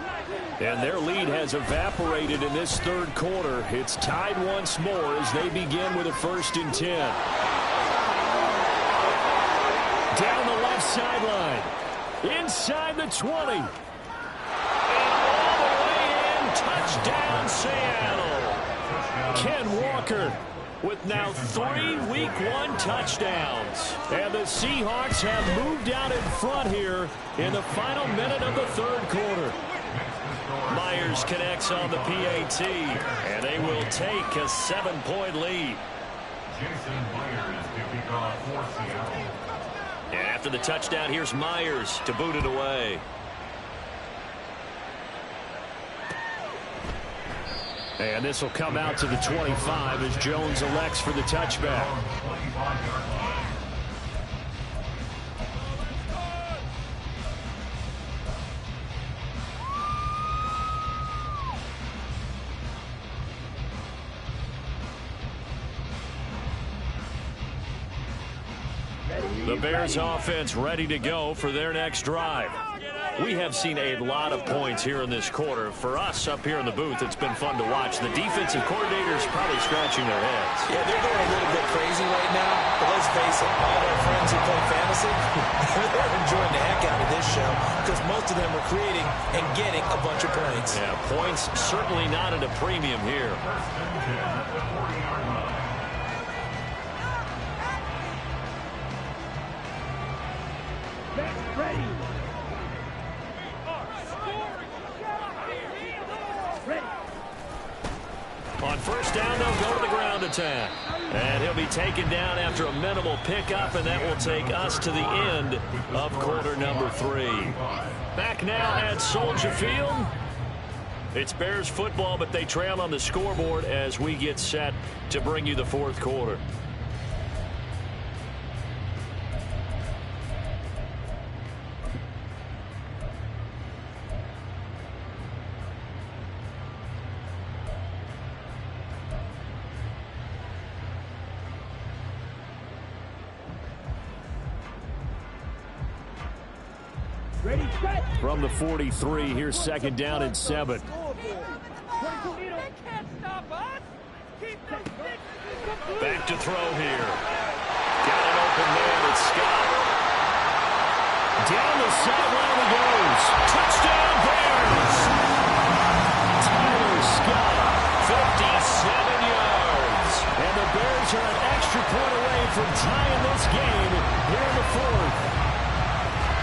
And their lead has evaporated in this third quarter. It's tied once more as they begin with a 1st and 10. Down the left sideline. Inside the 20. And all the way in. Touchdown, Seattle. Ken Walker with now 3 Week 1 touchdowns. And the Seahawks have moved out in front here in the final minute of the third quarter. Myers connects on the PAT, and they will take a 7-point lead. Jason Myers to kick off for Seattle. And after the touchdown, here's Myers to boot it away. And this will come out to the 25 as Jones elects for the touchback. The Bears offense ready to go for their next drive. We have seen a lot of points here in this quarter. For us up here in the booth, it's been fun to watch. The defensive coordinators probably scratching their heads. Yeah, they're going a little bit crazy right now. But let's face it, all our friends who play fantasy, they're enjoying the heck out of this show because most of them are creating and getting a bunch of points. Yeah, points certainly not at a premium here. Ready. On 1st down, they'll go to the ground attack. And he'll be taken down after a minimal pickup, and that will take us to the end of quarter number 3. Back now at Soldier Field. It's Bears football, but they trail on the scoreboard as we get set to bring you the fourth quarter. Ready, set. From the 43, here's 2nd down and 7. They can't stop us. Keep them sticks. Back to throw here. Got an open man. It's Scott. Down the sideline he goes. Touchdown, Bears! Tyler Scott, 57 yards. and the Bears are an extra point away from tying this game here in the 4th.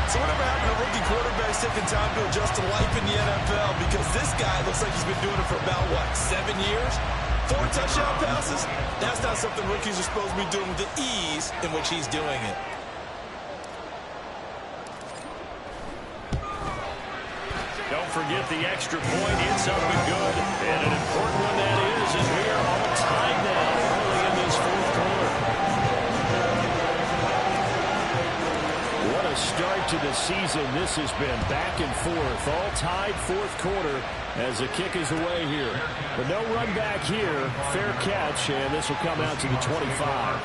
So whatever happened to rookie quarterbacks taking time to adjust to life in the NFL? Because this guy looks like he's been doing it for about, 7 years? 4 touchdown passes? That's not something rookies are supposed to be doing with the ease in which he's doing it. Don't forget the extra point. It's up and good. And an important one that is, as we are all tied now early in this fourth quarter. What a start to the season this has been. Back and forth. All tied fourth quarter as the kick is away here. But no run back here. Fair catch, and this will come out to the 25.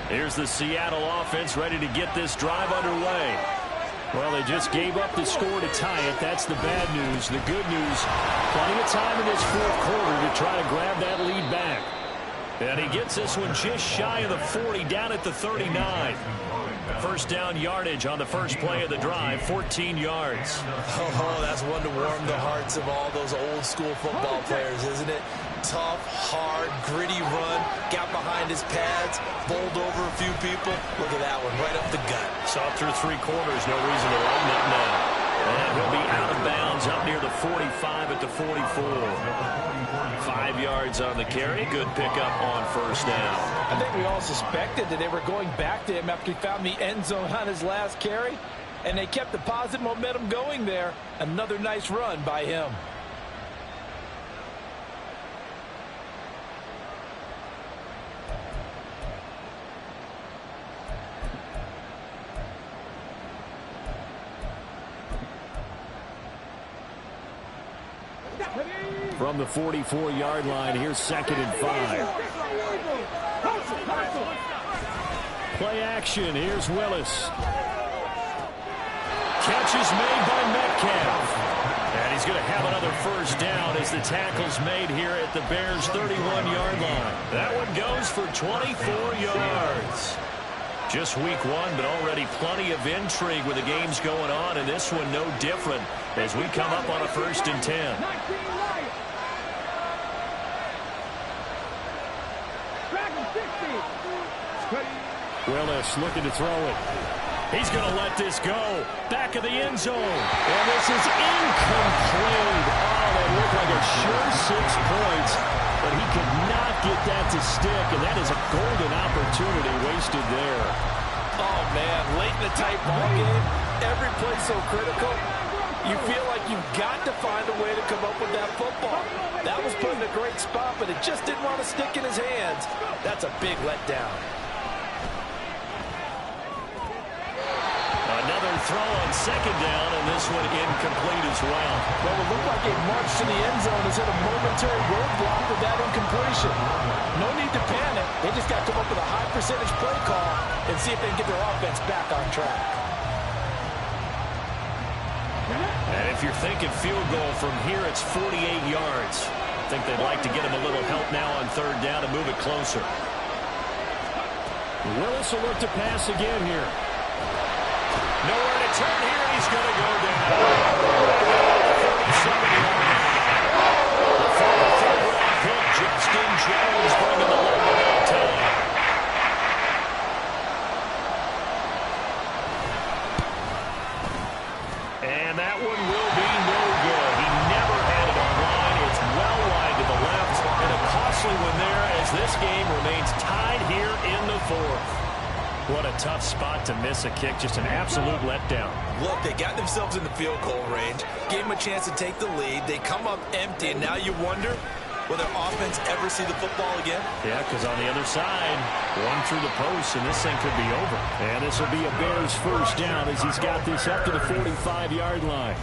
Here's the Seattle offense ready to get this drive underway. Well, they just gave up the score to tie it. That's the bad news. The good news, plenty of time in this fourth quarter to try to grab that lead back. And he gets this one just shy of the 40, down at the 39. First down yardage on the first play of the drive, 14 yards. Oh, that's one to warm the hearts of all those old school football players, isn't it? Tough, hard, gritty run, got behind his pads, bowled over a few people. Look at that one, right up the gut. Saw through 3 quarters, no reason to lighten up now. And he'll be out of bounds up near the 45 at the 44. 5 yards on the carry. Good pickup on first down. I think we all suspected that they were going back to him after he found the end zone on his last carry, and they kept the positive momentum going there. Another nice run by him. from the 44-yard line. Here's 2nd and 5. Play action. Here's Willis. Catch is made by Metcalf. And he's going to have another first down as the tackle's made here at the Bears' 31-yard line. That one goes for 24 yards. Just week 1, but already plenty of intrigue with the games going on, and this one no different as we come up on a 1st and 10. Willis looking to throw it. He's going to let this go. Back of the end zone. And this is incomplete. Oh, that looked like a sure 6 points. But he could not get that to stick. And that is a golden opportunity wasted there. Oh, man. Late in the tight ball game. Every play so critical. You feel like you've got to find a way to come up with that football. That was put in a great spot, but it just didn't want to stick in his hands. That's a big letdown. Another throw on 2nd down, and this one incomplete as well. Well, it looked like a march to the end zone has hit a momentary roadblock with that incompletion. No need to panic. They just got to come up with a high percentage play call and see if they can get their offense back on track. And if you're thinking field goal from here, it's 48 yards. I think they'd like to get him a little help now on 3rd down to move it closer. Willis will look to pass again here. Nowhere to turn here. He's going to go down. The former third-round pick, Justin Jones, bringing the lead that time. And that one will be no good. He never had it on line. It's well wide to the left. And a costly one there as this game remains tied here in the 4th. What a tough spot to miss a kick. Just an absolute letdown. Look, they got themselves in the field goal range, gave them a chance to take the lead. They come up empty, and now you wonder, will their offense ever see the football again? Yeah, because on the other side, one through the post, and this thing could be over. And this will be a Bears first down as he's got this up to the 45-yard line.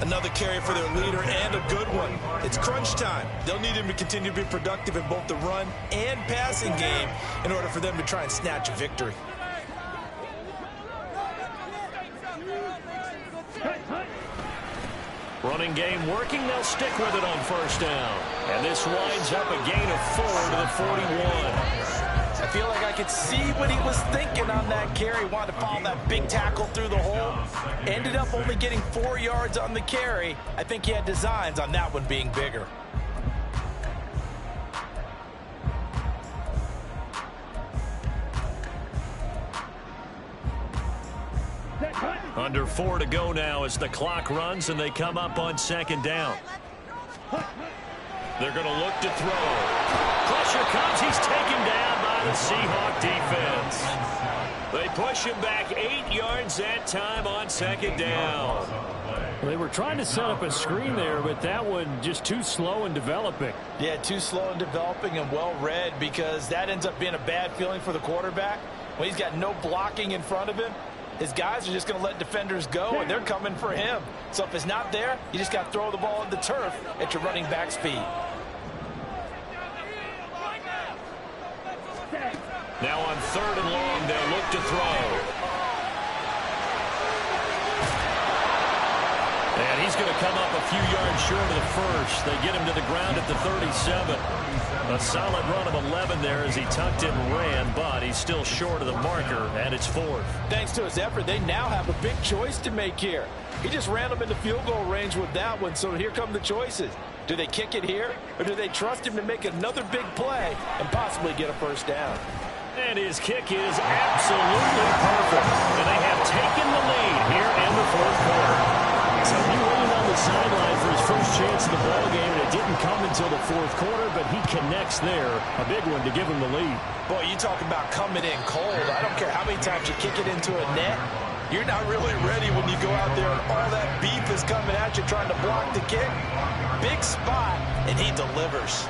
Another carry for their leader, and a good one. It's crunch time. They'll need him to continue to be productive in both the run and passing game in order for them to try and snatch a victory. Running game working. They'll stick with it on 1st down. And this winds up a gain of 4 to the 41. I feel like I could see what he was thinking on that carry. Wanted to follow that big tackle through the hole. Ended up only getting 4 yards on the carry. I think he had designs on that one being bigger. Under 4 to go now as the clock runs and they come up on 2nd down. They're going to look to throw. Pressure comes. He's taken down by the Seahawk defense. They push him back 8 yards that time on 2nd down. They were trying to set up a screen there, but that one just too slow in developing. Yeah, too slow in developing and well read, because that ends up being a bad feeling for the quarterback. When he's got no blocking in front of him, his guys are just going to let defenders go, and they're coming for him. So if it's not there, you just got to throw the ball in the turf at your running back speed. Now on 3rd and long, they'll look to throw. And he's going to come up a few yards short of the first. They get him to the ground at the 37. A solid run of 11 there as he tucked it and ran, but he's still short of the marker, and it's 4th. Thanks to his effort, they now have a big choice to make here. He just ran them into field goal range with that one, so here come the choices. Do they kick it here, or do they trust him to make another big play and possibly get a first down? And his kick is absolutely perfect. And they have taken the lead here in the 4th quarter. So he waited on the sideline for his first chance of the ball game, and it didn't come until the 4th quarter, but he connects there. A big one to give him the lead. Boy, you talk about coming in cold. I don't care how many times you kick it into a net. You're not really ready when you go out there and all that beef is coming at you trying to block the kick. Big spot, and he delivers.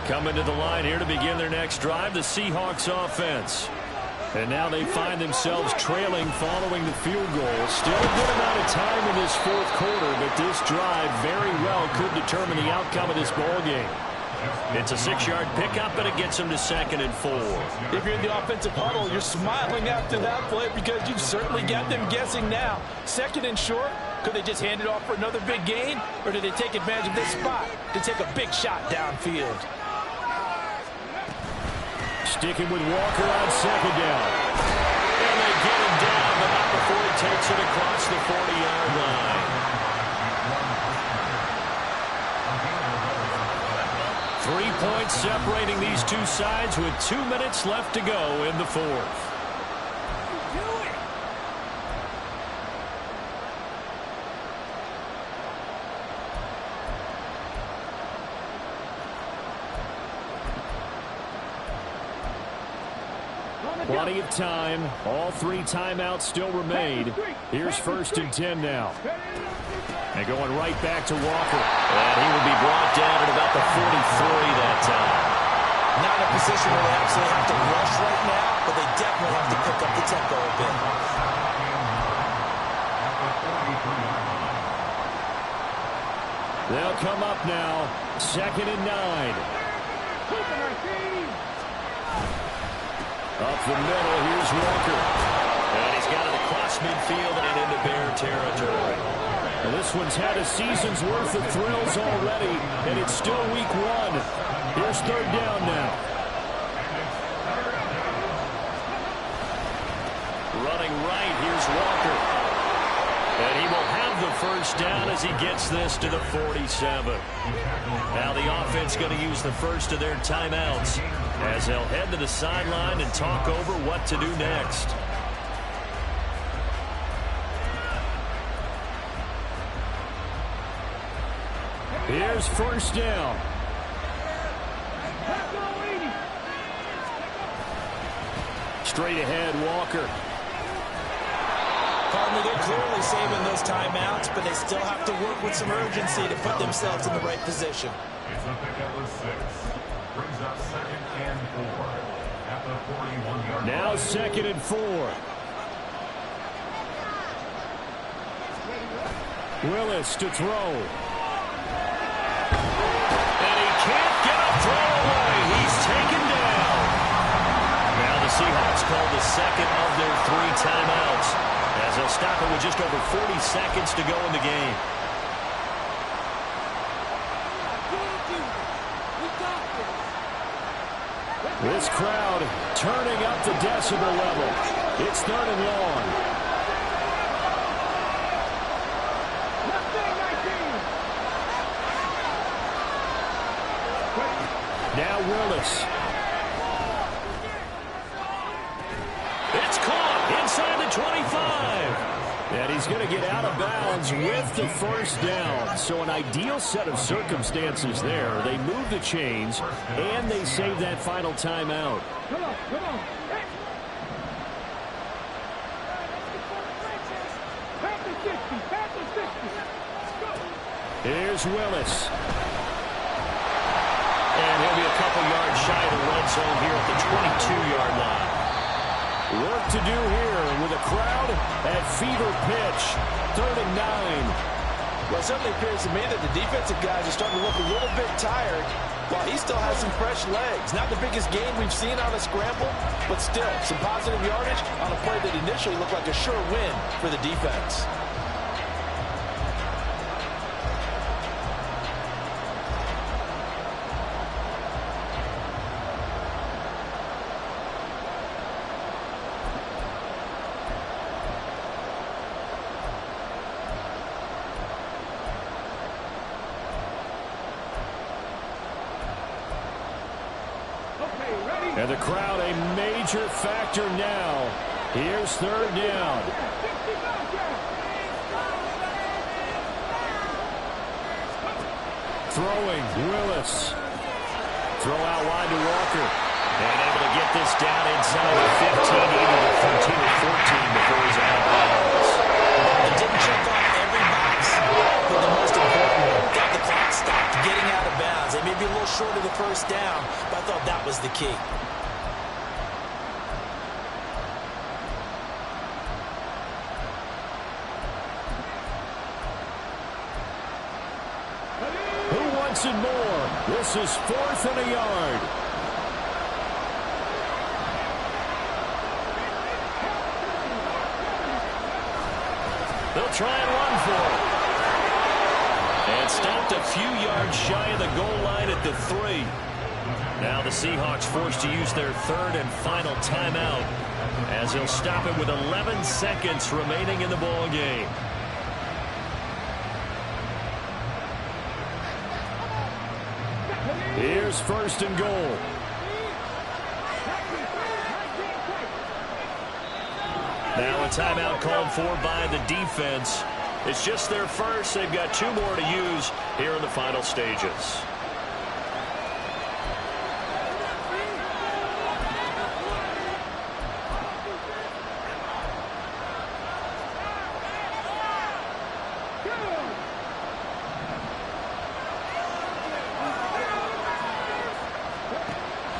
Coming to the line here to begin their next drive, the Seahawks offense. And now they find themselves trailing following the field goal. Still a good amount of time in this fourth quarter, but this drive very well could determine the outcome of this ball game. It's a 6-yard pickup, and it gets them to 2nd and 4. If you're in the offensive huddle, you're smiling after that play because you've certainly got them guessing now. 2nd and short, could they just hand it off for another big gain, or do they take advantage of this spot to take a big shot downfield? Sticking with Walker on 2nd down. And they get him down, but not before he takes it across the 40-yard line. 3 points separating these two sides with 2 minutes left to go in the fourth. Plenty of time. All 3 timeouts still remain. Here's 1st and 10 now. And going right back to Walker. And he will be brought down at about the 43 that time. Not in a position where they absolutely have to rush right now, but they definitely have to pick up the tempo a bit. They'll come up now. 2nd and 9. Up the middle, here's Walker. And he's got it across midfield and into Bear territory. Well, this one's had a season's worth of thrills already, and it's still week 1. Here's 3rd down now. Running right, here's Walker. And he will have the 1st down as he gets this to the 47. Now the offense going to use the first of their timeouts as they'll head to the sideline and talk over what to do next. Here's 1st down. Straight ahead, Walker. Partner, they're clearly saving those timeouts, but they still have to work with some urgency to put themselves in the right position. It's a pickup of 6. Brings up 2nd and 4 at the 41-yard line. Now 2nd and 4. Willis to throw. And he can't get a throw away. He's taken down. Now the Seahawks call the 2nd of their 3 timeouts as they'll stop it with just over 40 seconds to go in the game. This crowd turning up the decibel level. It's 3rd and long. Now Willis. It's caught inside the 25. And he's going to get out of bounds with the 1st down. So an ideal set of circumstances there. They move the chains, and they save that final timeout. Come on, come on. Pass the 50. Here's Willis. And he'll be a couple yards shy of the red zone here at the 22-yard line. Work to do here with a crowd at fever pitch. 3rd and 9. Well, it certainly appears to me that the defensive guys are starting to look a little bit tired while he still has some fresh legs. Not the biggest gain we've seen on a scramble, but still some positive yardage on a play that initially looked like a sure win for the defense. And the crowd a major factor now. Here's 3rd down. Throwing, Willis. Throw out wide to Walker. And able to get this down inside the 15, even the 13 or 14 before he's out of bounds. They didn't check off every box, but the most important one, got the clock stopped, getting out of bounds. They may be a little short of the 1st down, but I thought that was the key. and more. This is 4th and a yard. They'll try and run for it. And stopped a few yards shy of the goal line at the 3. Now the Seahawks forced to use their 3rd and final timeout as they'll stop it with 11 seconds remaining in the ball game. Here's 1st and goal. Now a timeout called for by the defense. It's just their first. They've got 2 more to use here in the final stages.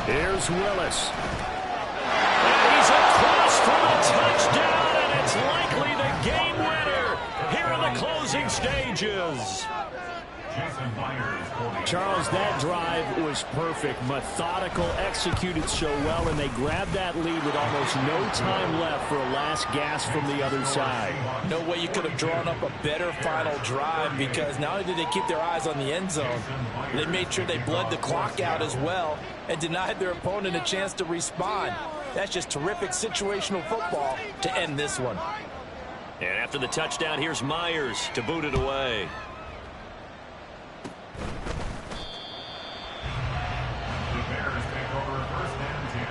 Here's Willis. And he's across for the touchdown, and it's likely the game winner here in the closing stages. Charles, that drive was perfect. Methodical, executed so well, and they grabbed that lead with almost no time left for a last gasp from the other side. No way you could have drawn up a better final drive, because not only did they keep their eyes on the end zone, they made sure they bled the clock out as well and denied their opponent a chance to respond. That's just terrific situational football to end this one. And after the touchdown, here's Myers to boot it away. The Bears take over 1st and 10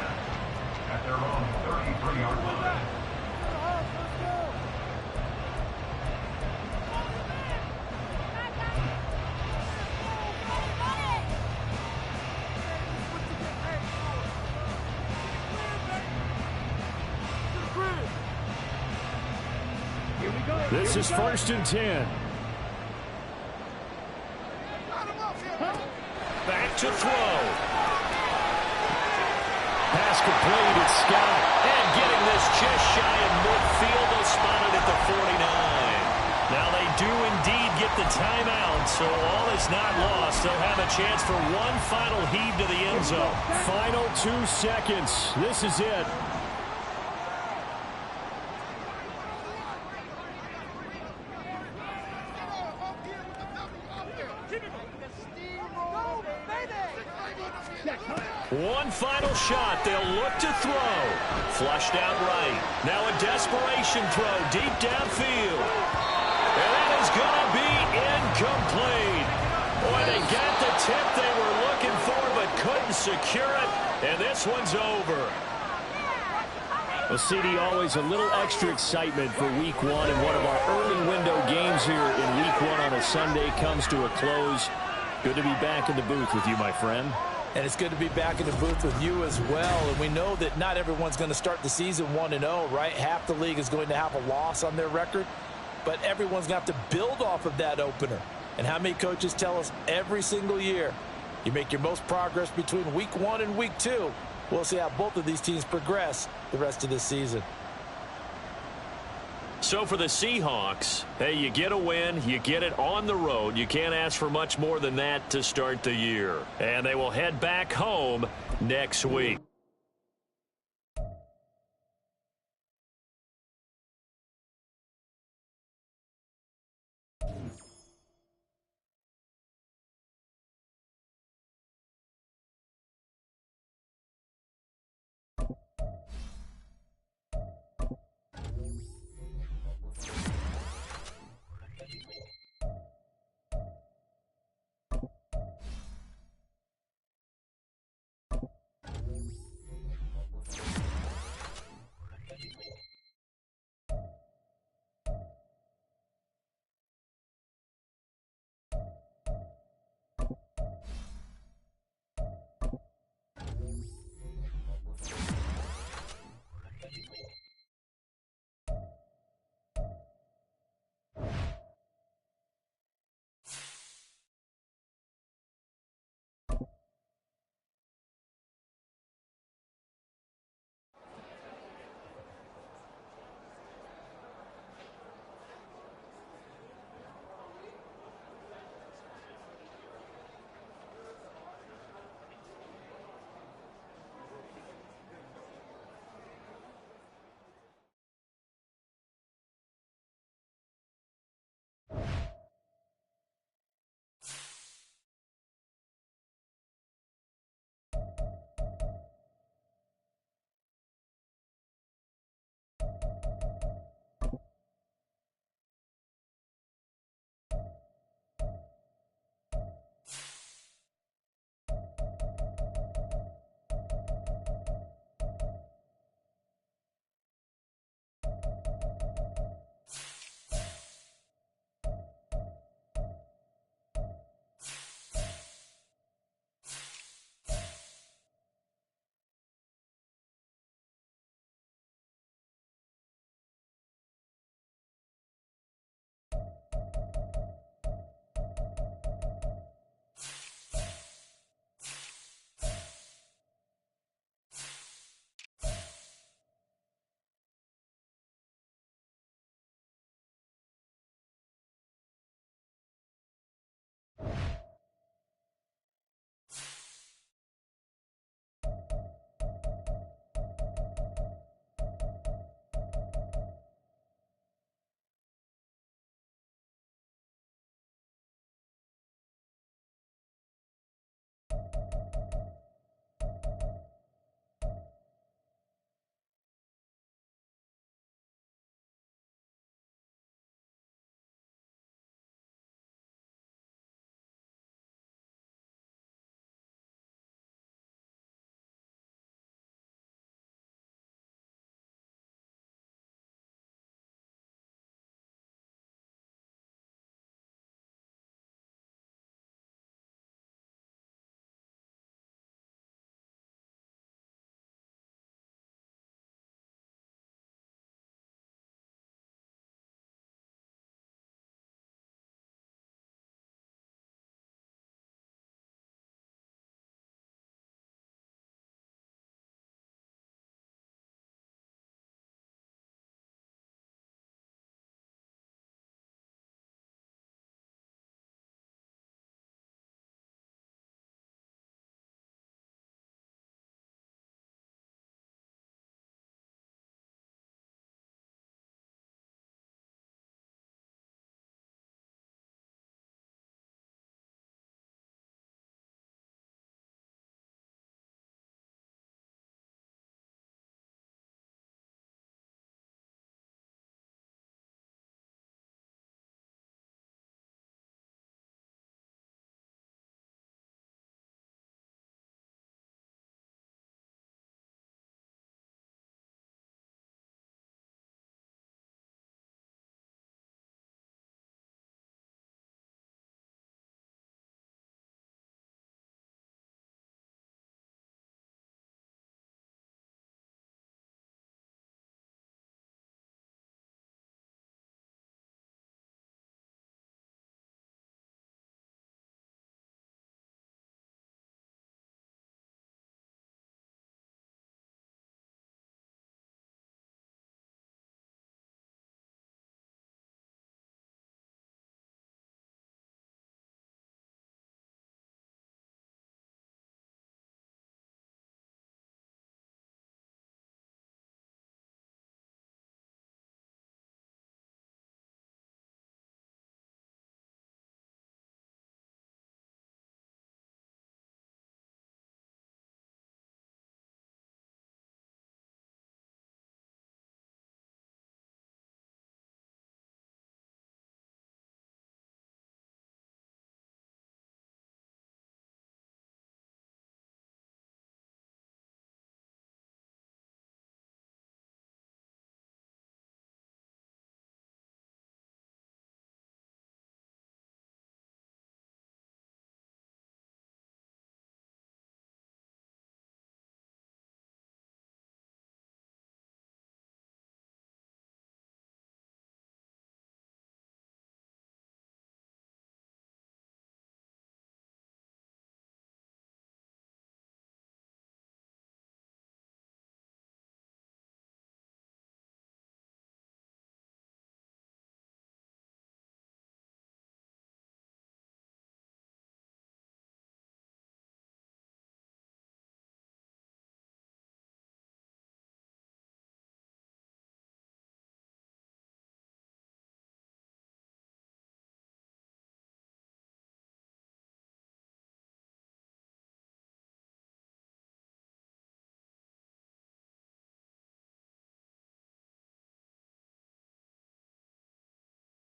at their own 33-yard line. This is 1st and 10. Back to throw. Pass complete. It's Scott. And getting this just shy of midfield. They'll spot it at the 49. Now they do indeed get the timeout, so all is not lost. They'll have a chance for one final heave to the end zone. Final 2 seconds. This is it. One final shot. They'll look to throw. Flushed out right. Now a desperation throw deep downfield. And that is going to be incomplete. Boy, they got the tip they were looking for but couldn't secure it. And this one's over. Well, CD, always a little extra excitement for Week 1, and one of our early window games here in Week 1 on a Sunday comes to a close. Good to be back in the booth with you, my friend. And it's good to be back in the booth with you as well. And we know that not everyone's going to start the season 1-0, right? Half the league is going to have a loss on their record. But everyone's going to have to build off of that opener. And how many coaches tell us every single year, you make your most progress between Week 1 and Week 2. We'll see how both of these teams progress the rest of this season. So for the Seahawks, hey, you get a win, you get it on the road. You can't ask for much more than that to start the year. And they will head back home next week.